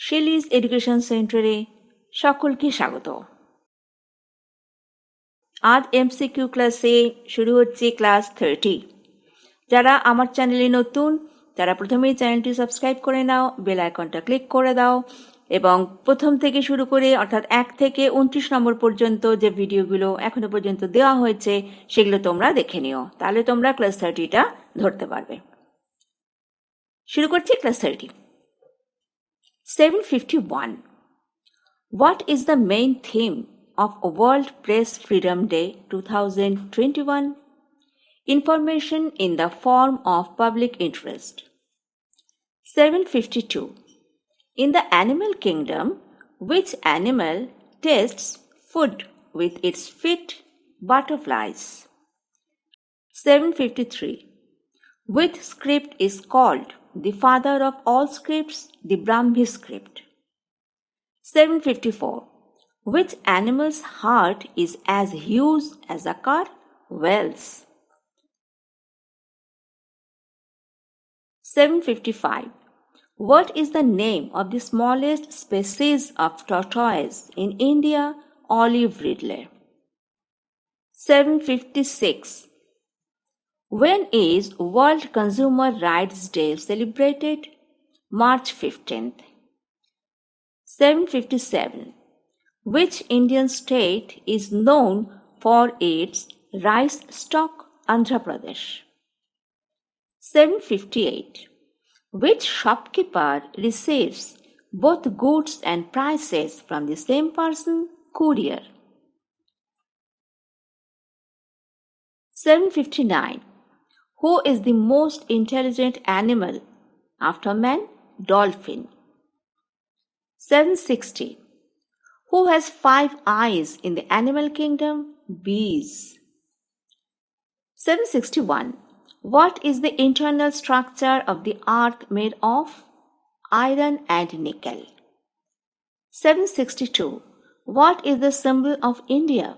শেলিজ education সেন্টারে সকলকে স্বাগত। আজ এমসিকিউ ক্লাসে শুরু হচ্ছে ক্লাস 30। যারা আমার চ্যানেলে নতুন তারা প্রথমেই চ্যানেলটি সাবস্ক্রাইব করে নাও, বেল আইকনটা ক্লিক করে দাও এবং প্রথম থেকে শুরু করে অর্থাৎ 1 থেকে 29 নম্বর পর্যন্ত যে ভিডিওগুলো এখনো পর্যন্ত দেওয়া হয়েছে সেগুলো তোমরা দেখে নিও, তাহলে তোমরা ক্লাস 30টা ধরতে পারবে। শুরু করছি class 30। 751. What is the main theme of World Press Freedom Day 2021? Information in the form of public interest. 752. In the animal kingdom, which animal tastes food with its feet? Butterflies. 753. Which script is called the father of all scripts? The Brahmi script. 754. Which animal's heart is as huge as a car? Whales. 755. What is the name of the smallest species of tortoise in India? Olive Ridley. 756. When is World Consumer Rights Day celebrated? March 15th. 757. Which Indian state is known for its rice stock? Andhra Pradesh. 758. Which shopkeeper receives both goods and prices from the same person? Courier. 759. Who is the most intelligent animal after man? Dolphin. 760. Who has 5 eyes in the animal kingdom? Bees. 761. What is the internal structure of the earth made of? Iron and nickel. 762. What is the symbol of India?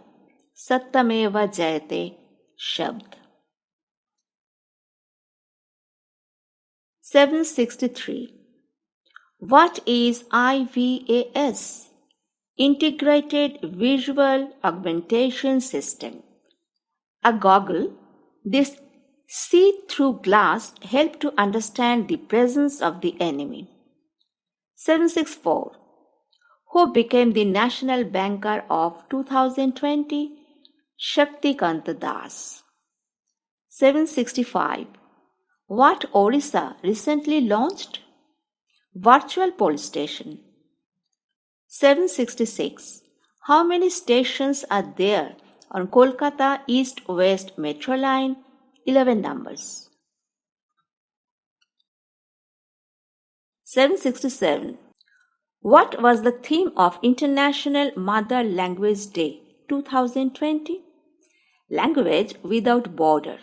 Satyameva Jayate Shabd. 763. What is IVAS? Integrated Visual Augmentation System. A goggle. This see-through glass helps to understand the presence of the enemy. 764. Who became the national banker of 2020? Shaktikant Das. 765. What Orissa recently launched? Virtual police station. 766. How many stations are there on Kolkata East-West Metro Line? 11 numbers. 767. What was the theme of International Mother Language Day 2020? Language without border.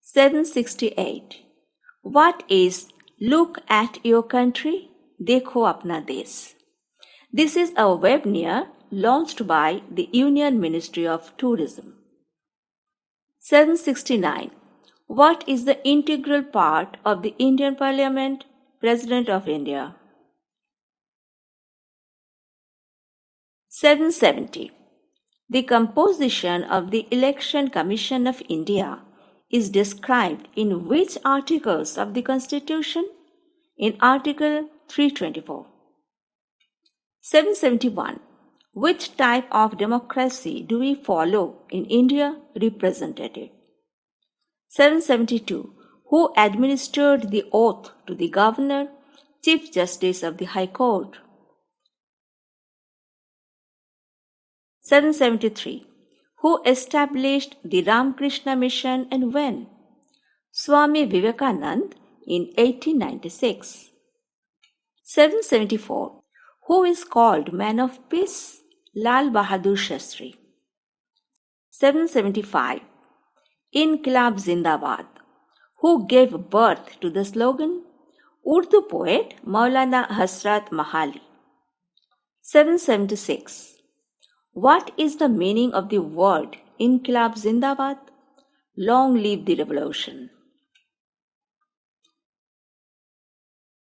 768. What is Look at Your Country? Dekho Apna Desh. This is a webinar launched by the Union Ministry of Tourism. 769. What is the integral part of the Indian Parliament? President of India. 770. The composition of the Election Commission of India is described in which articles of the Constitution? In Article 324. 771. Which type of democracy do we follow in India? Representative. 772. Who administered the oath to the Governor, Chief Justice of the High Court? 773. Who established the Ramakrishna Mission and when? Swami Vivekananda in 1896. 774. Who is called Man of Peace? Lal Bahadur Shastri. 775. Inqilab Zindabad. Who gave birth to the slogan? Urdu poet Maulana Hasrat Mahali. 776. What is the meaning of the word Inqilab Zindabad? Long live the revolution.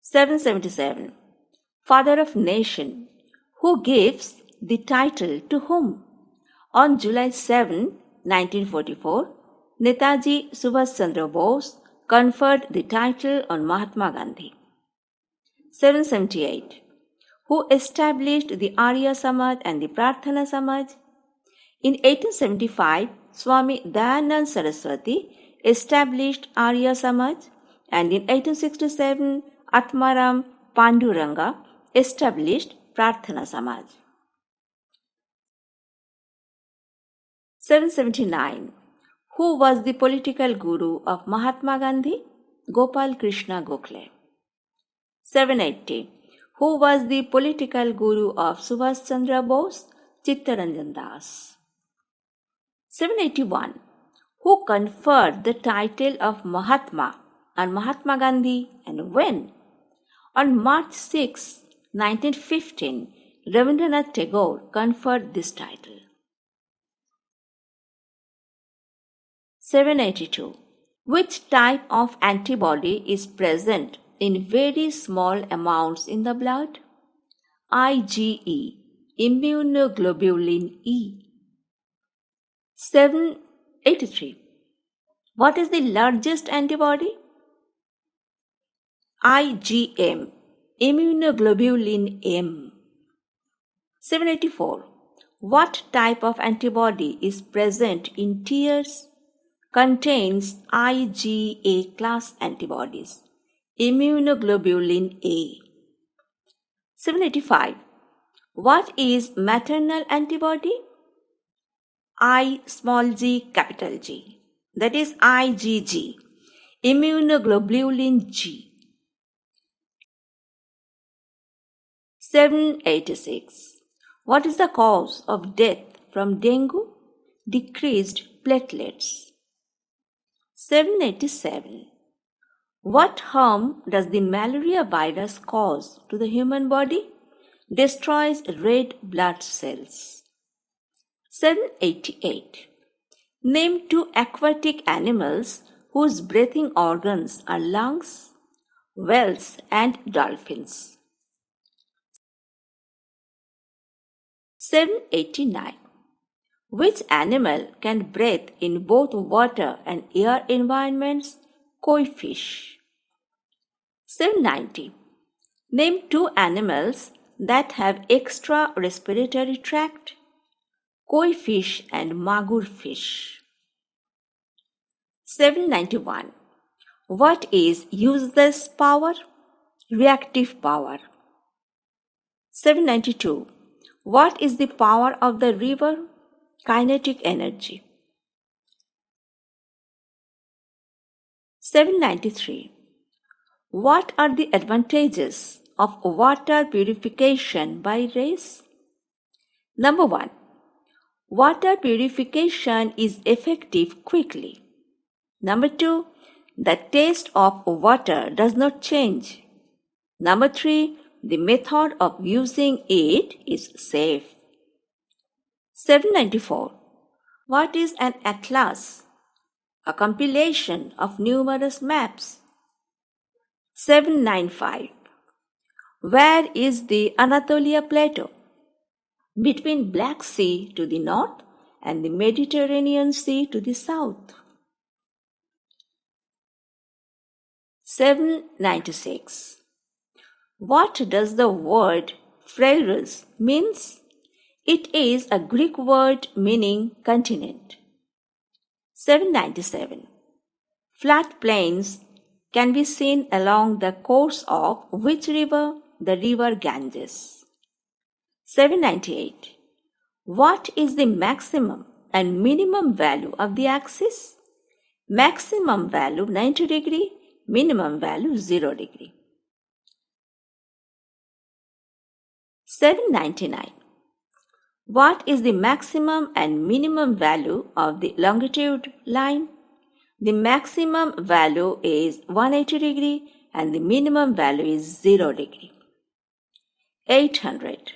777. Father of Nation, who gives the title to whom? On July 7, 1944, Netaji Subhash Chandra Bose conferred the title on Mahatma Gandhi. 778. Who established the Arya Samaj and the Prarthana Samaj? In 1875, Swami Dayanand Saraswati established Arya Samaj, and in 1867, Atmaram Panduranga established Prarthana Samaj. 779. Who was the political guru of Mahatma Gandhi? Gopal Krishna Gokhale. 780. Who was the political guru of Subhash Chandra Bose? Chittaranjan Das. 781. Who conferred the title of Mahatma on Mahatma Gandhi and when? On March 6, 1915, Rabindranath Tagore conferred this title. 782. Which type of antibody is present in very small amounts in the blood? IgE, immunoglobulin E. 783. What is the largest antibody? IgM, immunoglobulin M. 784. What type of antibody is present in tears? Contains IgA class antibodies, immunoglobulin A. 785. What is maternal antibody? I small g capital G, that is IgG, immunoglobulin G. 786. What is the cause of death from dengue? Decreased platelets. 787. What harm does the malaria virus cause to the human body? Destroys red blood cells. 788. Name 2 aquatic animals whose breathing organs are lungs, whales and dolphins. 789. Which animal can breathe in both water and air environments? Koi fish. 790. Name 2 animals that have extra respiratory tract. Koi fish and magur fish. 791. What is useless power? Reactive power. 792. What is the power of the river? Kinetic energy. 793. What are the advantages of water purification by rays? Number 1. Water purification is effective quickly. Number 2. The taste of water does not change. Number 3. The method of using it is safe. 794. What is an atlas? A compilation of numerous maps. 795. Where is the Anatolia Plateau? Between Black Sea to the north and the Mediterranean Sea to the south. 796. What does the word Pharos means? It is a Greek word meaning continent. 797. Flat plains can be seen along the course of which river? The river Ganges. 798. What is the maximum and minimum value of the axis? Maximum value 90 degree, minimum value 0 degree. 799. What is the maximum and minimum value of the longitude line? The maximum value is 180 degree and the minimum value is 0 degree. 800.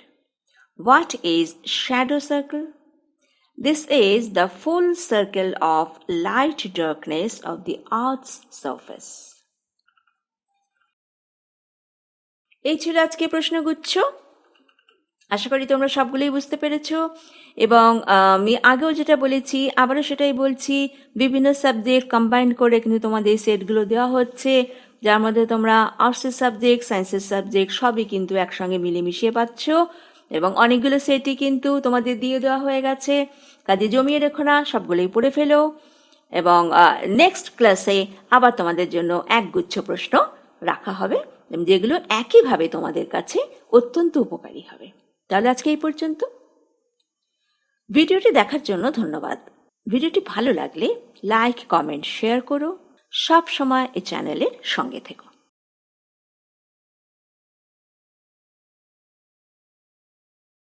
What is shadow circle? This is the full circle of light darkness of the Earth's surface. এই ছিল আজকে প্রশ্নগুচ্ছ। আশা করি তোমরা সবগুলোই বুঝতে পেরেছো। এবং আমি আগেও যেটা বলেছি আবারও সেটাই বলছি, বিভিন্ন সাবজেক্ট কম্বাইন করে কিন্তু তোমাদের এই সেটগুলো দেওয়া হচ্ছে, যার মধ্যে তোমরা আর্টসের সাবজেক্ট, সায়েন্সের সাবজেক্ট সবই কিন্তু একসঙ্গে মিলেমিশিয়ে পাচ্ছ। এবং অনেকগুলো সেটই কিন্তু তোমাদের দিয়ে দেওয়া হয়ে গেছে, কাজে জমিয়ে রেখো না, সবগুলোই পড়ে ফেলো। এবং নেক্সট ক্লাসে আবার তোমাদের জন্য একগুচ্ছ প্রশ্ন রাখা হবে, যেগুলো একইভাবে তোমাদের কাছে অত্যন্ত উপকারী হবে। তাহলে আজকে এই পর্যন্ত। ভিডিওটি দেখার জন্য ধন্যবাদ। ভিডিওটি ভালো লাগলে লাইক, কমেন্ট, শেয়ার করো। সব সময় এই চ্যানেলের সঙ্গে থেকো।